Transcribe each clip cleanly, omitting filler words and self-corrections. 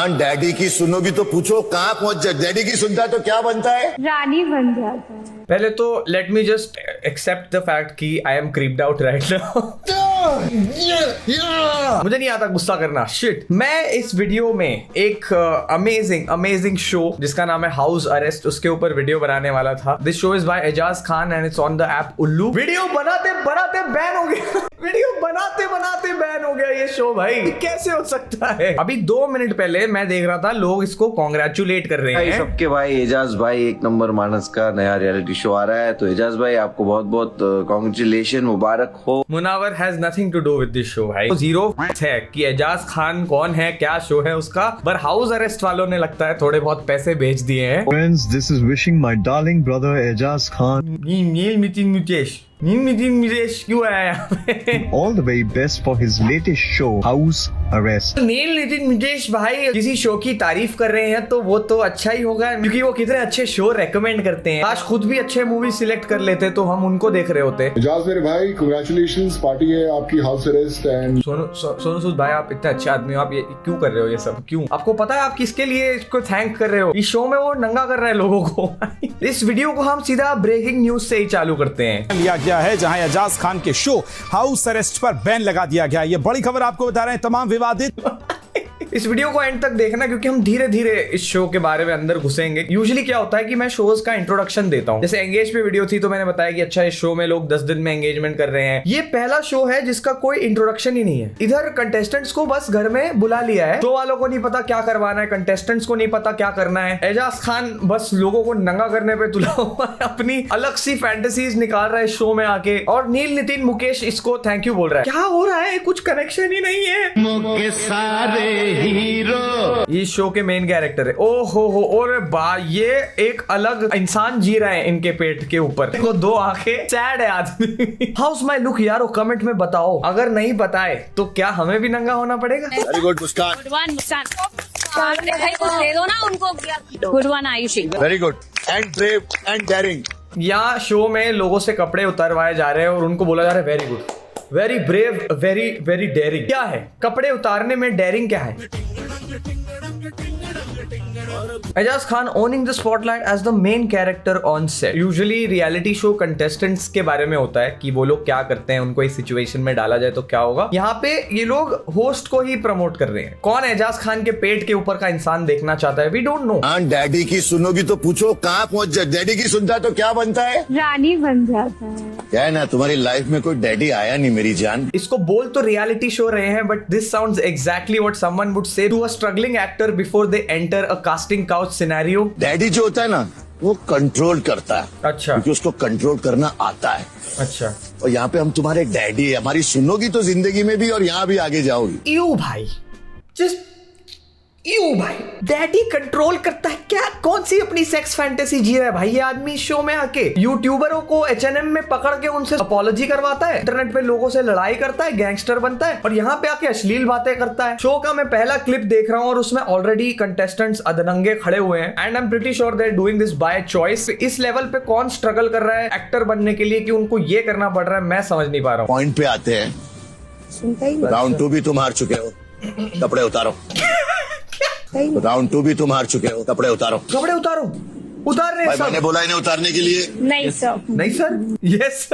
हाँ डैडी की सुनोगी तो पूछो कहाँ पहुंच जाए। डैडी की सुनता है तो क्या बनता है, रानी बन जाता है। पहले तो let me just accept the fact कि I am creeped out right now. मुझे नहीं आता गुस्सा करना, शिट। मैं इस वीडियो में एक अमेजिंग शो जिसका नाम है हाउस अरेस्ट, उसके ऊपर वीडियो बनाने वाला था। This show is by Ejaz Khan and it's on the app Ullu. Video बनाते बनाते बैन हो गया। वीडियो बनाते बनाते बैन हो गया ये शो, भाई कैसे हो सकता है। अभी 2 मिनट पहले मैं देख रहा था लोग इसको कॉन्ग्रेचुलेट कर रहे हैं। सबके भाई एजाज भाई एक नंबर मानस का नया रियलिटी शो आ रहा है, तो एजाज भाई आपको बहुत बहुत कॉन्ग्रेचुलेशन, मुबारक हो। Munawar has nothing to do with this show भाई। जीरो है कि एजाज खान कौन है, क्या शो है उसका, पर हाउस अरेस्ट वालों ने लगता है थोड़े बहुत पैसे भेज दिए हैं। Friends, this is wishing my darling brother Ejaz Khan नील नितिन मुकेश क्यों आया यहाँ पे? all the very best for his latest show, House Arrest. नील नितिन मुकेश भाई किसी शो की तारीफ कर रहे हैं तो वो तो अच्छा ही होगा, क्योंकि वो कितने अच्छे शो रेकमेंड करते हैं। आज खुद भी अच्छे मूवी सिलेक्ट कर लेते तो हम उनको देख रहे होते। एजाज मेरे भाई कांग्रेचुलेशंस, पार्टी है आपकी house arrest. And Sonu Sood भाई आप इतने अच्छे आदमी हो, आप ये क्यों कर रहे हो, ये सब क्यों? आपको पता है आप किसके लिए इसको थैंक कर रहे हो? इस शो में वो नंगा कर रहे हैं लोगों को। इस वीडियो को हम सीधा ब्रेकिंग न्यूज से ही चालू करते हैं। लिया गया है जहां एजाज खान के शो हाउस अरेस्ट पर बैन लगा दिया गया। ये बड़ी खबर आपको बता रहे हैं, तमाम विवादित। इस वीडियो को एंड तक देखना क्योंकि हम धीरे धीरे इस शो के बारे में अंदर घुसेंगे। यूजुअली क्या होता है कि मैं शोज का इंट्रोडक्शन देता हूं। जैसे एंगेज पे वीडियो थी तो मैंने बताया कि अच्छा इस शो में लोग 10 दिन में एंगेजमेंट कर रहे हैं। ये पहला शो है जिसका कोई इंट्रोडक्शन ही नहीं है। इधर कंटेस्टेंट्स को बस घर में बुला लिया है, शो वालों को नहीं पता क्या करवाना है, कंटेस्टेंट्स को नहीं पता क्या करना है। एजाज खान बस लोगों को नंगा करने पे तुला हुआ है, अपनी अलग सी फैंटेसीज निकाल रहा है शो में आके, और नील नितिन मुकेश इसको थैंक यू बोल रहा है। क्या हो रहा है, कुछ कनेक्शन ही नहीं है। सारे हीरो ये शो के मेन कैरेक्टर है। ओ हो और बा ये एक अलग इंसान जी रहे हैं इनके पेट के ऊपर। देखो 2 आंखें, सैड है आदमी। हाउस माय लुक यारो, कमेंट में बताओ। अगर नहीं बताए तो क्या हमें भी नंगा होना पड़ेगा? वेरी गुड मुस्कान, दे दो ना उनको। Good one Ayushi. Very good and brave and daring. यहाँ शो में लोगों से कपड़े उतारवाए जा रहे हैं और उनको बोला जा रहा है very good, very brave, very very dairying. क्या है कपड़े उतारने में डेयरिंग क्या है? Ejaz Khan owning the spotlight as the main character on set. Usually reality show contestants के बारे में होता है कि वो लोग क्या करते हैं, उनको इस सिचुएशन में डाला जाए तो क्या होगा। यहाँ पे ये लोग होस्ट को ही प्रमोट कर रहे हैं। कौन एजाज खान के पेट के ऊपर का इंसान देखना चाहता है, वी डोंट नो। हाँ डैडी की सुनोगी तो पूछो कहाँ पहुंच जाए। डैडी की सुनता है तो क्या बनता है, रानी बन जाता है। क्या है ना, तुम्हारी लाइफ में कोई डैडी आया नहीं मेरी जान। इसको बोल तो रियलिटी शो रहे हैं, but this sounds exactly what someone would say to a struggling actor before they enter a casting couch scenario. Daddy जो होता है ना वो कंट्रोल करता है, अच्छा क्योंकि उसको कंट्रोल करना आता है। अच्छा, और यहाँ पे हम तुम्हारे डैडी है, हमारी सुनोगी तो जिंदगी में भी और यहाँ भी आगे जाओगी। यू भाई, जस्ट यू भाई, डैडी कंट्रोल करता है क्या? कौन सी अपनी सेक्स फैंटेसी जी रहा है भाई ये आदमी शो में आके? यूट्यूबरों को H&M में पकड़ के उनसे अपॉलॉजी करवाता है, इंटरनेट पे लोगों से लड़ाई करता है, गैंगस्टर बनता है, और यहाँ पे आके अश्लील बातें करता है। शो का मैं पहला क्लिप देख रहा हूँ और उसमें ऑलरेडी कंटेस्टेंट्स अधनंगे खड़े हुए हैं and I am pretty sure they are doing this by choice. इस लेवल पे कौन स्ट्रगल कर रहा है एक्टर बनने के लिए कि उनको ये करना पड़ रहा है, मैं समझ नहीं पा रहा हूँ। पॉइंट पे आते हैं, राउंड 2 भी तुम हार चुके हो, कपड़े उतारो। राउंड 2 भी तुम हार चुके हो, कपड़े उतारो। कपड़े उतारो, उतार रहे भाई सब। मैंने बोला इन्हें उतारने के लिए। नहीं सर, नहीं सर, यस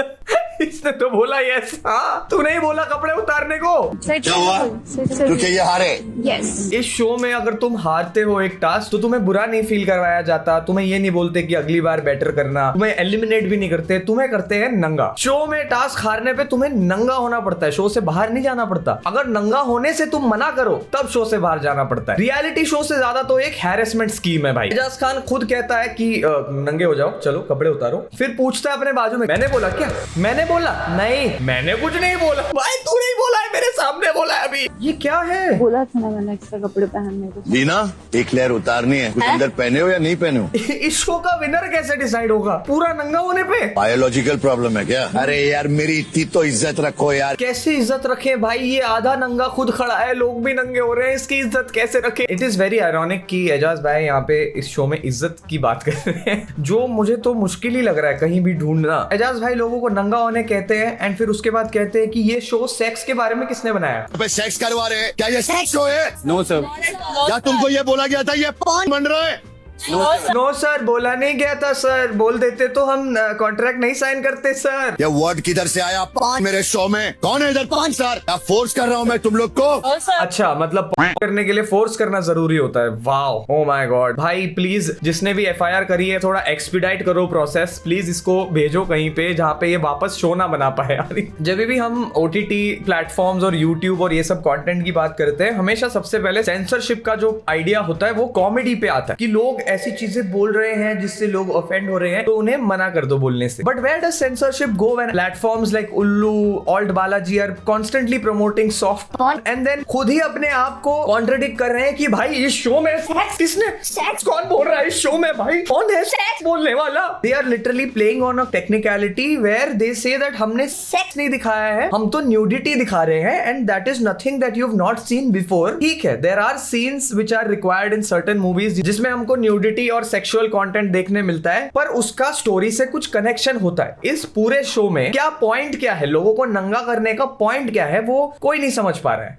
इसने तो बोला यस। हाँ तू नहीं बोला कपड़े उतारने को। क्या हुआ? क्योंकि ये हारे। यस। इस शो में अगर तुम हारते हो एक टास्क तो तुम्हें बुरा नहीं फील करवाया जाता, तुम्हें ये नहीं बोलते कि अगली बार बेटर करना, तुम्हें एलिमिनेट भी नहीं करते, तुम्हें करते हैं नंगा। शो में टास्क हारने पे तुम्हें नंगा होना पड़ता है, शो से बाहर नहीं जाना पड़ता। अगर नंगा होने से तुम मना करो तब शो से बाहर जाना पड़ता है। रियलिटी शो से ज्यादा तो एक हैरेसमेंट स्कीम है भाई। एजाज खान खुद कहता है कि नंगे हो जाओ, चलो कपड़े उतारो, फिर पूछता है अपने बाजू में मैंने बोला क्या? मैंने बोला नहीं, मैंने कुछ नहीं बोला। भाई तू नहीं बोला है, मेरे सामने बोला है अभी। ये क्या है? बोला था ना मैंने एक्स्ट्रा कपड़े पहनने को। लीना एक लेयर उतारनी है, कुछ अंदर पहने हो या नहीं पहने हो? इस शो का विनर कैसे डिसाइड होगा पूरा नंगा होने पे? बायोलॉजिकल प्रॉब्लम है क्या? अरे यार मेरी इतनी तो इज्जत रखो यार। कैसे इज्जत रखे भाई, ये आधा नंगा खुद खड़ा है, लोग भी नंगे हो रहे हैं, इसकी इज्जत कैसे रखे? इट इज वेरी आयरॉनिक कि एजाज भाई यहाँ पे इस शो में इज्जत की बात कर रहे हैं, जो मुझे तो मुश्किल ही लग रहा है कहीं भी ढूंढना। एजाज भाई लोगों को नंगा होने उन्हें कहते हैं एंड फिर उसके बाद कहते हैं कि ये शो सेक्स के बारे में किसने बनाया। सेक्स करवा रहे हैं क्या? ये सेक्स शो है? No, sir. क्या तुमको ये बोला गया था ये बन रहा है? नो सर, बोला नहीं गया था सर। बोल देते तो हम कॉन्ट्रैक्ट नहीं साइन करते सर। ये वर्ड किधर से आया मेरे शो में? कौन है इधर? सर क्या फोर्स कर रहा हूँ मैं तुम लोग को? अच्छा, मतलब करने के लिए फोर्स करना जरूरी होता है। Wow, oh my God. भाई प्लीज जिसने भी एफआईआर करी है थोड़ा एक्सपीडाइट करो प्रोसेस प्लीज। इसको भेजो कहीं पे जहाँ पे ये वापस शो ना बना पाए यार। जब भी हम ओटीटी प्लेटफॉर्म्स और यूट्यूब और ये सब कंटेंट की बात करते हैं हमेशा सबसे पहले सेंसरशिप का जो आइडिया होता है वो कॉमेडी पे आता है कि लोग ऐसी चीजें बोल रहे हैं जिससे लोग ऑफेंड हो रहे हैं तो उन्हें मना कर दो बोलने से। But where does censorship go when platforms like Ullu, Alt Balaji are constantly promoting soft porn and then खुद ही अपने आप को कॉन्ट्रडिक्ट कर रहे हैं कि भाई इस शो में सेक्स किसने? सेक्स कौन बोल रहा है इस शो में? भाई कौन है सेक्स बोलने वाला? They are literally playing on a technicality where they say that हमने सेक्स नहीं दिखाया है, हम तो न्यूडिटी दिखा रहे हैं and that is nothing that you have not seen before. ठीक है, there are scenes which are required in certain movies जिसमें हमको न्यूडिटी और सेक्सुअल कंटेंट देखने मिलता है पर उसका स्टोरी से कुछ कनेक्शन होता है। इस पूरे शो में क्या पॉइंट क्या है, लोगों को नंगा करने का पॉइंट क्या है वो कोई नहीं समझ पा रहा है।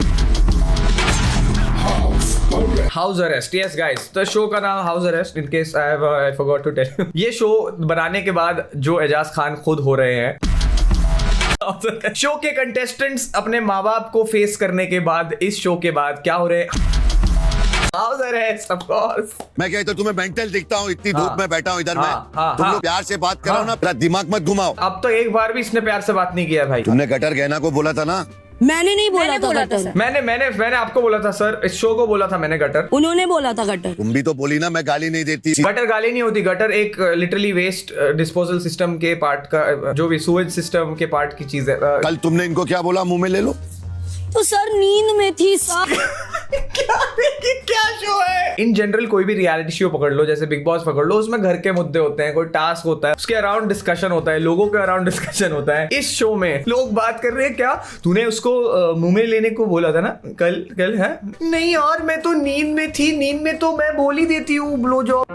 हाउस अरेस्ट, यस गाइस, तो शो का नाम house arrest in case I forgot to tell. ये शो बनाने के बाद जो एजाज खान खुद हो रहे हैं शो के कंटेस्टेंट्स अपने माँ बाप को फेस करने के बाद इस शो के बाद क्या हो रहे हैं? House arrest of course. मैं कहता तुम्हें मेंटल दिखता हूँ, इतनी धूप में बैठा हूँ इधर मैं। तुम हाँ। लोग प्यार से बात करो ना, अपना दिमाग मत घुमाओ। अब तो एक बार भी इसने प्यार से बात नहीं किया भाई। तुमने गटर गहना को बोला था ना? मैंने नहीं बोला था गटर। मैंने आपको बोला था सर, इस शो को बोला था मैंने गटर। उन्होंने बोला था गटर। तुम भी तो बोली ना मैं गाली नहीं देती। गटर गाली नहीं होती, गटर एक लिटरली वेस्ट डिस्पोजल सिस्टम के पार्ट का, जो भी सूएज सिस्टम के पार्ट की चीज है। कल तुमने इनको क्या बोला? मुंह में ले लो। तो सर नींद में थी सर। क्या शो है? इन जनरल कोई भी रियलिटी शो पकड़ लो, जैसे बिग बॉस पकड़ लो, उसमें घर के मुद्दे होते हैं, कोई टास्क होता है, उसके अराउंड डिस्कशन होता है, लोगों के अराउंड डिस्कशन होता है। इस शो में लोग बात कर रहे हैं क्या तूने उसको मुंह में लेने को बोला था ना कल है? नहीं यार मैं तो नींद में थी, नींद में तो मैं बोल ही देती हूँ blow job.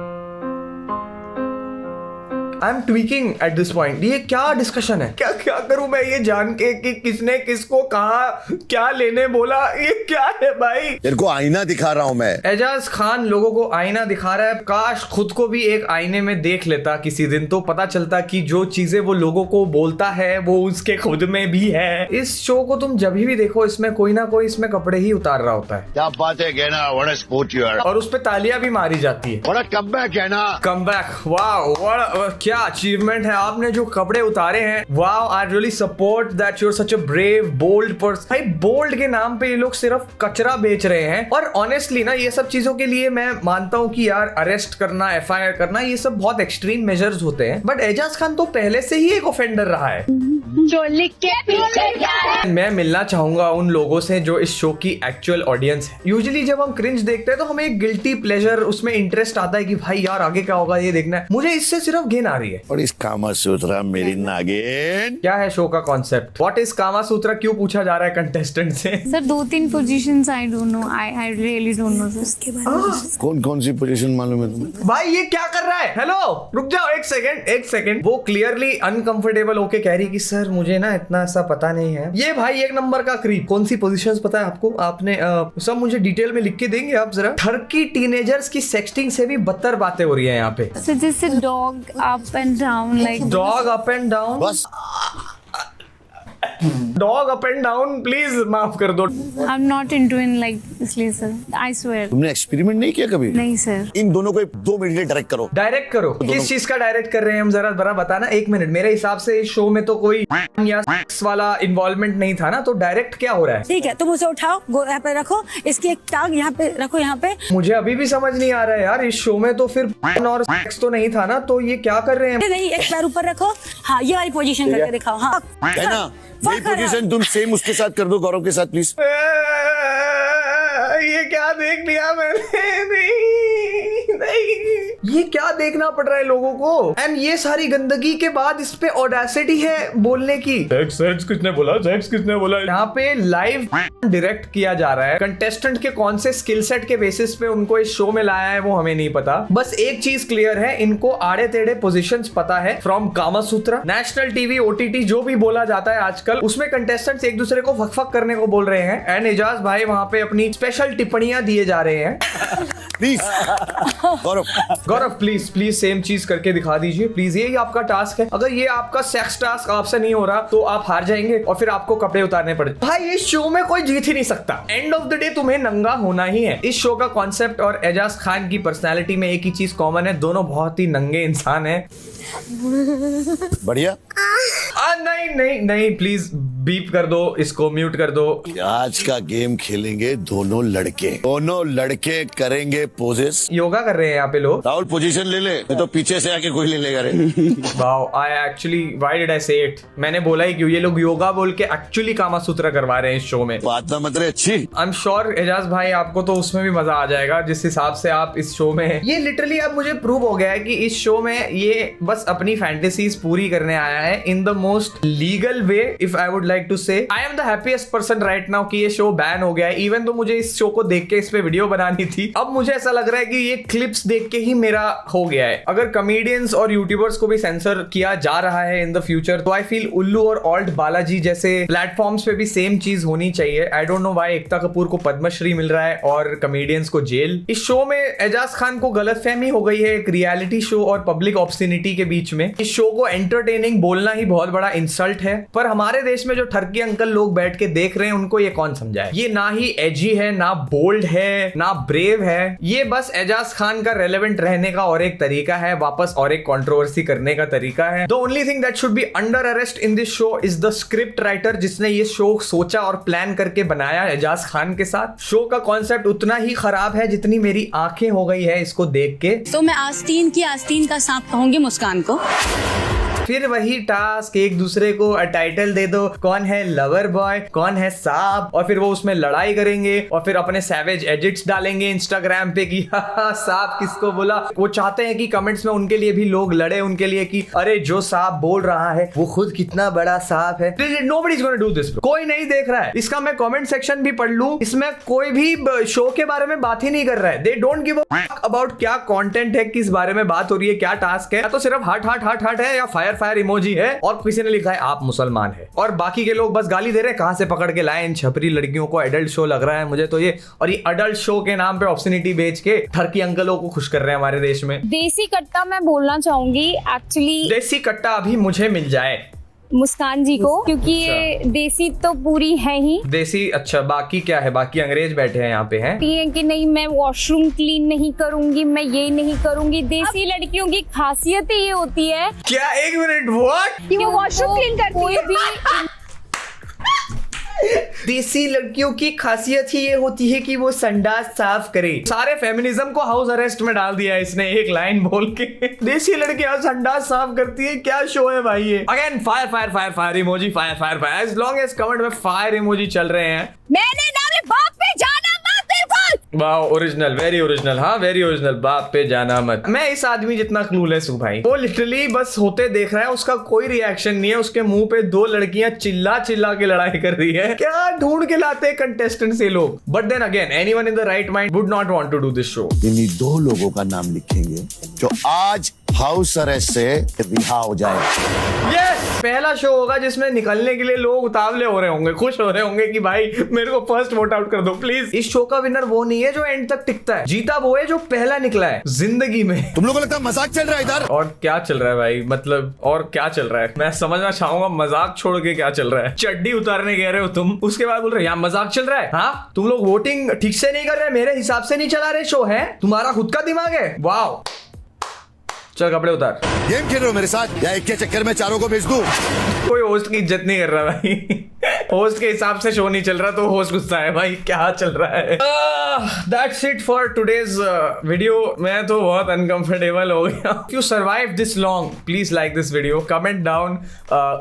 I am tweaking at this point. ये क्या डिस्कशन है? क्या करूं मैं ये जान के कि किसने किसको कहा क्या लेने बोला? ये क्या है भाई? तेरे को आईना दिखा रहा हूं मैं। एजाज खान लोगों को आईना दिखा रहा है। काश खुद को भी एक आईने में देख लेता किसी दिन, तो पता चलता कि जो चीजें वो लोगों को बोलता है वो उसके खुद में भी है। इस शो को तुम जब भी देखो इसमें कोई ना कोई इसमें कपड़े ही उतार रहा होता है। क्या बात है Gehna, what a sport you are. और उस पे तालियां भी मारी जाती है। व्हाट अ कमबैक है ना। कमबैक, वाओ, क्या अचीवमेंट है। आपने जो कपड़े उतारे हैं, wow, I really support that you are such a brave bold person. भाई बोल्ड के नाम पे ये लोग सिर्फ कचरा बेच रहे हैं। और ऑनेस्टली ना ये सब चीजों के लिए मैं मानता हूँ कि यार अरेस्ट करना, एफआईआर करना, ये सब बहुत एक्सट्रीम मेजर्स होते हैं, बट एजाज खान तो पहले से ही एक ऑफेंडर रहा है। जो लिख के पीछे क्या है? मैं मिलना चाहूंगा उन लोगों से जो इस शो की एक्चुअल ऑडियंस है। यूजुअली जब हम क्रिंज देखते हैं तो हमें एक गिल्टी प्लेजर, उसमें इंटरेस्ट आता है कि भाई यार आगे क्या होगा ये देखना है। मुझे इससे सिर्फ घिन आ रही है। और इस कामा सूत्रा मेरी नागिन। क्या है शो का कॉन्सेप्ट? व्हाट इज कामा सूत्रा? क्यों पूछा जा रहा है कंटेस्टेंट से? Sir 2-3 positions I don't know, I really don't know sir. उसके बारे कौन कौन सी पोजीशन मालूम है तुम्हें? भाई ये क्या कर रहा है? हेलो रुक जाओ एक सेकंड। वो क्लियरली अनकंफर्टेबल होके कह रही कि सर मुझे ना इतना ऐसा पता नहीं है। ये भाई एक नंबर का क्रीप। कौन सी पोजीशंस पता है आपको? आपने सब मुझे डिटेल में लिख के देंगे आप जरा? टर्की टीनेजर्स की सेक्सटिंग से भी बदतर बातें हो रही है यहाँ पे। सर जैसे dog up and down, like dog up and down, बस dog up and down, please माफ कर दो। I am not into in like इसलिए सर, आई स्वेयर। तुमने एक्सपेरिमेंट नहीं किया कभी? नहीं सर। इन दोनों को 2 मिनट डायरेक्ट करो। डायरेक्ट करो? किस चीज का डायरेक्ट कर रहे हैं हम जरा बताना। 1 मिनट। मेरे हिसाब से इस शो में तो कोई या सेक्स वाला इन्वॉल्वमेंट नहीं था ना, तो डायरेक्ट क्या हो रहा है? ठीक है, तुम उसे उठाओ, यहाँ पे रखो, इसकी एक टांग यहाँ पे रखो, यहाँ पे। मुझे अभी भी समझ नहीं आ रहा है यार, इस शो में तो फिर और सेक्स तो नहीं था ना, तो ये क्या कर रहे हैं? नहीं, एक पैर ऊपर रखो। हाँ, ये वाली पोजीशन करके दिखाओ। हाँ है ना, यही पोजीशन तुम सेम उसके साथ कर दो, गौरव के साथ प्लीज। ये क्या देख लिया मैंने? नहीं ये क्या देखना पड़ रहा है लोगों को? एंड ये सारी गंदगी के बाद इस पे ऑडेसिटी है बोलने की। सेक्स किसने बोला? सेक्स किसने बोला? यहाँ पे लाइव डायरेक्ट किया जा रहा है। कंटेस्टेंट के कौन से स्किल सेट के बेसिस पे उनको इस शो में लाया है वो हमें नहीं पता। बस एक चीज क्लियर है, इनको आड़े टेढ़े पोजीशंस पता है। From Kama Sutra, national TV, OTT जो भी बोला जाता है आजकल, उसमें कंटेस्टेंट्स एक दूसरे को फक करने को बोल रहे हैं। एंड एजाज भाई वहां पे अपनी स्पेशल टिप्पणियां दिए जा रहे हैं। प्लीज गौरव प्लीज सेम चीज करके दिखा दीजिए प्लीज। यही आपका टास्क है। अगर ये आपका सेक्स टास्क आपसे नहीं हो रहा तो आप हार जाएंगे और फिर आपको कपड़े उतारने पड़े। भाई इस शो में कोई जीत ही नहीं सकता। एंड ऑफ द डे तुम्हें नंगा होना ही है। इस शो का कॉन्सेप्ट और एजाज खान की पर्सनैलिटी में एक ही चीज कॉमन है, दोनों बहुत ही नंगे इंसान हैं। बढ़िया। नहीं प्लीज बीप कर दो, इसको म्यूट कर दो। आज का गेम खेलेंगे दोनों लड़के करेंगे पोजेस। योगा कर रहे हैं यहाँ पे लोग। राहुल पोजीशन ले ले, नहीं तो पीछे से आके कोई ले लेगा रे। वाओ, व्हाई डिड आई से इट? मैंने बोला ही क्यों? ये लोग योगा बोल के एक्चुअली कामा सूत्र करवा रहे हैं इस शो में। बात ना मत रे अच्छी। आई एम श्योर एजाज भाई आपको तो उसमें भी मजा आ जाएगा जिस हिसाब से आप इस शो में हैं। ये लिटरली अब मुझे प्रूव हो गया है कि इस शो में ये बस अपनी फैंटेसीज पूरी करने आया है in the most legal way. If I would like to say I am the happiest person right now कि ये शो बैन हो गया है। इवन तो मुझे इस शो को देख के इस पे वीडियो बनानी थी, अब मुझे ऐसा लग रहा है कि ये क्लिप्स देख के ही मेरा हो गया है। अगर कॉमेडियंस और यूट्यूबर्स को भी सेंसर किया जा रहा है इन द फ्यूचर तो आई फील उल्लू और ऑल्ट बालाजी जैसे प्लेटफॉर्म्स पे भी सेम चीज होनी चाहिए। I don't know why Ekta Kapoor को पद्मश्री मिल रहा है और कॉमेडियंस को जेल। इस शो में एजाज खान को गलतफहमी हो गई है एक रियलिटी शो और पब्लिक ऑब्स्टिनिटी के बीच में। इस शो को एंटरटेनिंग बोलना ही बहुत बड़ा इंसल्ट है, पर हमारे देश में जो ठरकी अंकल लोग बैठ के देख रहे हैं उनको ये कौन समझाए। ये ना ही एजी है, ना बोल्ड है, ना ब्रेव है। ये बस एजाज खान का रेलेवेंट रहने का और एक तरीका है, वापस और एक कंट्रोवर्सी करने का तरीका है। The only thing that should be under arrest in this show is the script writer जिसने ये शो सोचा और प्लान करके बनाया एजाज खान के साथ। शो का कॉन्सेप्ट उतना ही खराब है जितनी मेरी आंखें हो गई है इसको देख के। तो मैं आस्तीन की आस्तीन का सांप कहूंगी मुस्कान को। फिर वही टास्क, एक दूसरे को टाइटल दे दो, कौन है लवर बॉय, कौन है सांप, और फिर वो उसमें लड़ाई करेंगे और फिर अपने सैवेज एडिट्स डालेंगे इंस्टाग्राम पे कि सांप किसको बोला। वो चाहते हैं कि कमेंट्स में उनके लिए भी लोग लड़े, उनके लिए कि अरे जो सांप बोल रहा है वो खुद कितना बड़ा सांप है। Nobody's gonna do this, कोई नहीं देख रहा है इसका। मैं कमेंट सेक्शन भी पढ़ लूं, इसमें कोई भी शो के बारे में बात ही नहीं कर रहा है। They don't give a fuck about क्या कंटेंट है, किस बारे में बात हो रही है, क्या टास्क है। या तो सिर्फ हार्ट है या फायर इमोजी है और किसी ने लिखा है आप मुसलमान है, और बाकी के लोग बस गाली दे रहे हैं कहां से पकड़ के लाए इन छपरी लड़कियों को। एडल्ट शो लग रहा है मुझे तो ये, और ये एडल्ट शो के नाम पे ऑब्स्टिनिटी बेच के ठरकी अंकलों को खुश कर रहे हैं हमारे देश में। देसी कट्टा मैं बोलना चाहूंगी एक्चुअली, देसी कट्टा अभी मुझे मिल जाए मुस्कान जी को, क्योंकि ये देसी तो पूरी है ही देसी। अच्छा बाकी क्या है? बाकी अंग्रेज बैठे हैं यहाँ पे हैं कि नहीं मैं वॉशरूम क्लीन नहीं करूंगी, मैं ये नहीं करूंगी। देसी लड़कियों की खासियत ही ये होती है। क्या? एक मिनट, व्हाट? कि वो वॉशरूम क्लीन करती कोई भी देसी लड़कियों की खासियत ही ये होती है कि वो संडास साफ करे। सारे फेमिनिज्म को हाउस अरेस्ट में डाल दिया इसने एक लाइन बोल के। देसी लड़कियां संडास साफ करती है, क्या शो है भाई ये? Again fire emoji, fire as long as comment में फायर इमोजी चल रहे हैं। मैंने नारे बाप पे जाना मत बिल्कुल। Wow, original, very original. हाँ वेरी ओरिजिनल, बाप पे जाना मत। मैं इस आदमी जितना क्लूलेस हूँ भाई। वो लिटरली बस होते देख रहा है, उसका कोई रिएक्शन नहीं है। उसके मुंह पे दो लड़कियां चिल्ला के लड़ाई कर रही है। क्या ढूंढ के लाते हैं कंटेस्टेंट से लोग। But then again anyone in the right mind would not want to do this show. इन्हीं दो लोगों का नाम लिखेंगे जो आज हाउस अरेस्ट से रिहा हो जाए। यस, पहला शो होगा जिसमें निकलने के लिए लोग उतावले हो रहे होंगे, खुश हो रहे होंगे कि भाई मेरे को फर्स्ट वोट आउट कर दो प्लीज। इस शो का विनर वो नहीं है जो एंड तक टिकता है, जीता वो है जो पहला निकला है जिंदगी में। तुम लोगों को लगता है मजाक चल रहा है इधर? और क्या चल रहा है भाई? मतलब और क्या चल रहा है? मैं समझना चाहूंगा मजाक छोड़ के क्या चल रहा है। चड्डी उतारने कह रहे हो तुम, उसके बाद बोल रहे यहाँ मजाक चल रहा है। हाँ, तुम लोग वोटिंग ठीक से नहीं कर रहे, मेरे हिसाब से नहीं चला रहे शो है, तुम्हारा खुद का दिमाग है। वाओ, चल कपड़े उतार। गेम खेल रहे हो मेरे साथ या एक के चक्कर में चारों को भेज दूं? कोई होस्ट की इज्जत नहीं कर रहा भाई। होस्ट के हिसाब से शो नहीं चल रहा तो होस्ट गुस्सा है भाई, क्या चल रहा है। That's it for today's video. मैं तो बहुत अनकंफर्टेबल हो गया। If you survive this long please like this video, comment down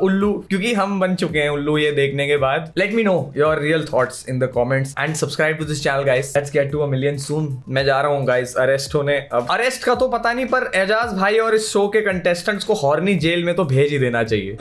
उल्लू, क्योंकि हम बन चुके हैं उल्लू ये देखने के बाद। Let me know your real thoughts in the comments and subscribe to this channel guys. Let's get to 1 million soon. मैं जा रहा हूँ गाइस अरेस्ट होने। अब अरेस्ट का तो पता नहीं, पर एजाज भाई और इस शो के कंटेस्टेंट्स को हॉर्नी जेल में तो भेज ही देना चाहिए।